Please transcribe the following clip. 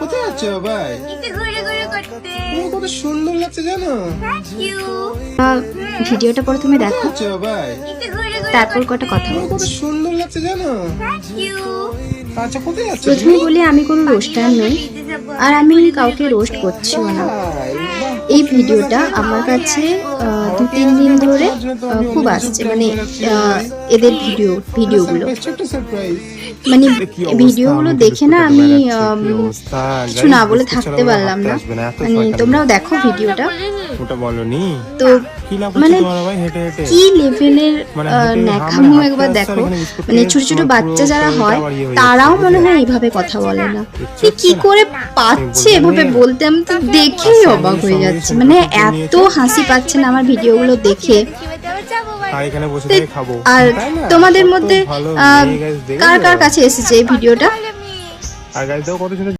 কোথায় যাচ্ছ ভাই? কত সুন্দর লাগছে জানো। ভিডিওটা প্রথমে দেখো, ভাই তারপর কটা কথা বলো। কত সুন্দর লাগছে জানো। আচ্ছা কোথায় যাচ্ছ? প্রথমে বলি আমি কোনো রোস্টার নই, আর আমি কাউকে রোস্ট করছিও না। এই ভিডিওটা আমার কাছে 2-3 দিন ধরে খুব আসছে, মানে এদের ভিডিওগুলো মানে ভিডিওগুলো দেখে না আমি কিছু না বলে থাকতে পারলাম না। মানে তোমরাও দেখো ভিডিওটা, তো মানে কি লেভেলের ন্যাকামো একবার দেখো। মানে ছোট ছোট বাচ্চা যারা হয় তারাও মনে হয় এইভাবে কথা বলে না। কি করে পাচ্ছে এভাবে বলতে, আমি তো দেখেই অবাক হয়ে যাচ্ছি। মানে এত হাসি পাচ্ছে না আমার ভিডিওগুলো দেখে। আর তোমাদের মধ্যে কার কার কাছে এসেছে এই ভিডিওটা?